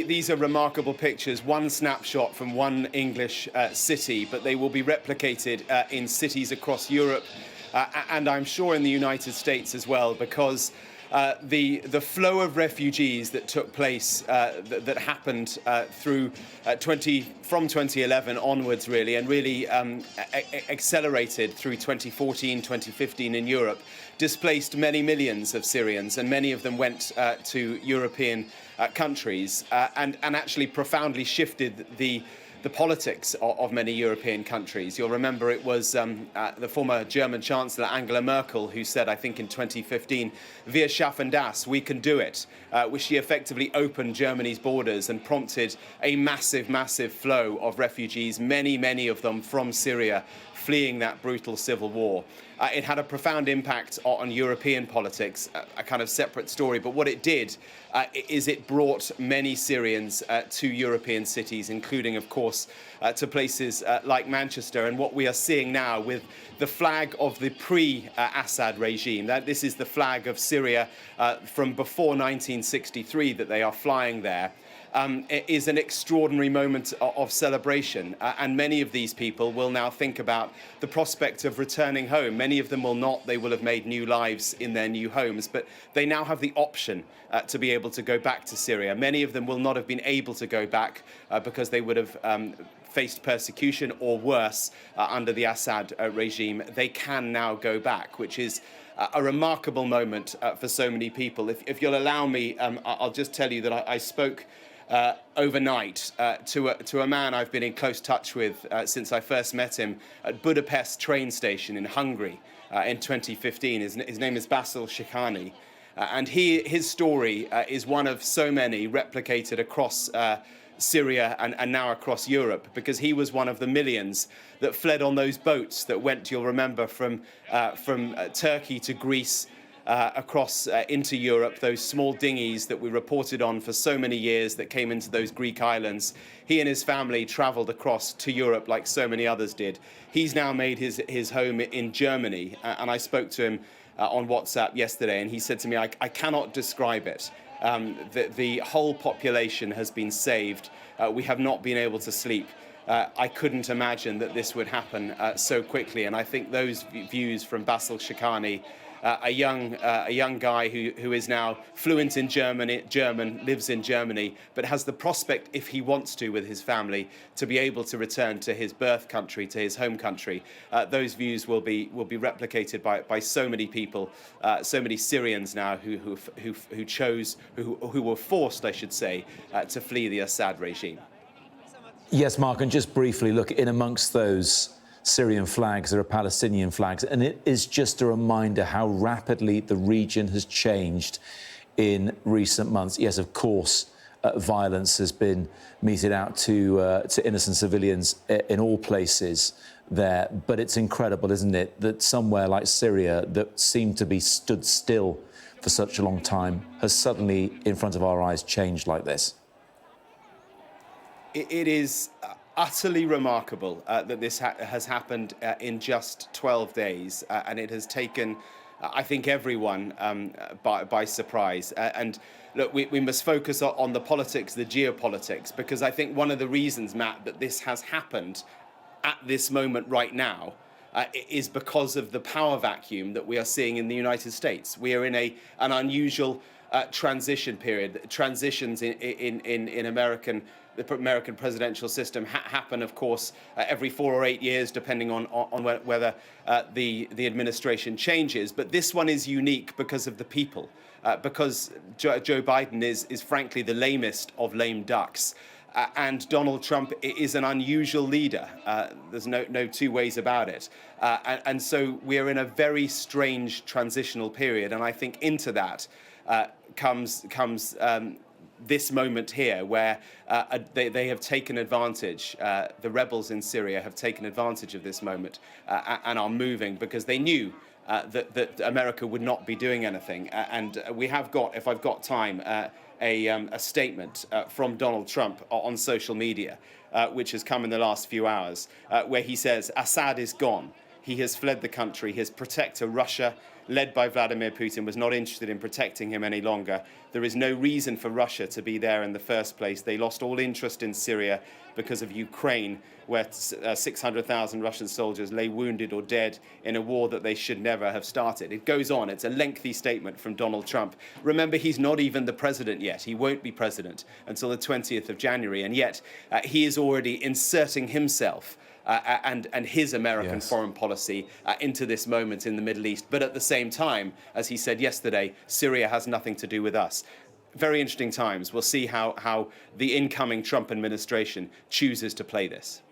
these are remarkable pictures, one snapshot from one English city, but they will be replicated in cities across Europe and I'm sure in the United States as well, because the flow of refugees that took place, that happened from 2011 onwards, really, and really accelerated through 2014, 2015 in Europe, displaced many millions of Syrians, and many of them went to European countries and actually profoundly shifted the politics of many European countries. You'll remember it was the former German Chancellor Angela Merkel who said, I think in 2015, "Wir schaffen das, we can do it," which she effectively opened Germany's borders and prompted a massive, massive flow of refugees, many of them from Syria, fleeing that brutal civil war. It had a profound impact on European politics, a kind of separate story. But what it did is it brought many Syrians to European cities, including, of course, to places like Manchester. And what we are seeing now with the flag of the pre-Assad regime, this is the flag of Syria from before 1963 that they are flying there. Is an extraordinary moment of celebration. And many of these people will now think about the prospect of returning home. Many of them will not. They will have made new lives in their new homes, but they now have the option to be able to go back to Syria. Many of them will not have been able to go back because they would have faced persecution or worse under the Assad regime. They can now go back, which is a remarkable moment for so many people. If you'll allow me, I'll just tell you that I spoke overnight to a man I've been in close touch with since I first met him at Budapest train station in Hungary in 2015. His name is Bashar al, and his story is one of so many replicated across Syria and now across Europe, because he was one of the millions that fled on those boats that went, you'll remember, from Turkey to Greece, across into Europe, those small dinghies that we reported on for so many years that came into those Greek islands. He and his family travelled across to Europe like so many others did. He's now made his home in Germany, and I spoke to him on WhatsApp yesterday, and he said to me, I cannot describe it. The whole population has been saved. We have not been able to sleep. I couldn't imagine that this would happen so quickly, and I think those views from Bashar Shikani, a young guy who is now fluent in German, lives in Germany, but has the prospect, if he wants to, with his family, to be able to return to his birth country, to his home country. Those views will be replicated by so many people, so many Syrians now who were forced, I should say, to flee the Assad regime. Yes, Mark, and just briefly, look, in amongst those Syrian flags, there are Palestinian flags, and it is just a reminder how rapidly the region has changed in recent months. Yes, of course, violence has been meted out to innocent civilians in all places there, but it's incredible, isn't it, that somewhere like Syria, that seemed to be stood still for such a long time, has suddenly, in front of our eyes, changed like this. It is utterly remarkable that this has happened in just 12 days, and it has taken, I think, everyone by surprise. And look, we must focus on the politics, the geopolitics, because I think one of the reasons, Matt, that this has happened at this moment right now is because of the power vacuum that we are seeing in the United States. We are in an unusual transition period. Transitions in the American presidential system happen, of course, every 4 or 8 years, depending on whether the administration changes. But this one is unique because of the people, because Joe Biden is frankly the lamest of lame ducks. And Donald Trump is an unusual leader. There's no two ways about it. And so we're in a very strange transitional period. And I think into that comes this moment here where they have taken advantage, the rebels in Syria have taken advantage of this moment and are moving because they knew that America would not be doing anything. And we have got, if I've got time, a statement from Donald Trump on social media, which has come in the last few hours, where he says, Assad is gone. He has fled the country. His protector, Russia, led by Vladimir Putin, was not interested in protecting him any longer. There is no reason for Russia to be there in the first place. They lost all interest in Syria because of Ukraine, where 600,000 Russian soldiers lay wounded or dead in a war that they should never have started. It goes on. It's a lengthy statement from Donald Trump. Remember, he's not even the president yet. He won't be president until the 20th of January, and yet he is already inserting himself and his American foreign policy into this moment in the Middle East. But at the same time, as he said yesterday, Syria has nothing to do with us. Very interesting times. We'll see how the incoming Trump administration chooses to play this.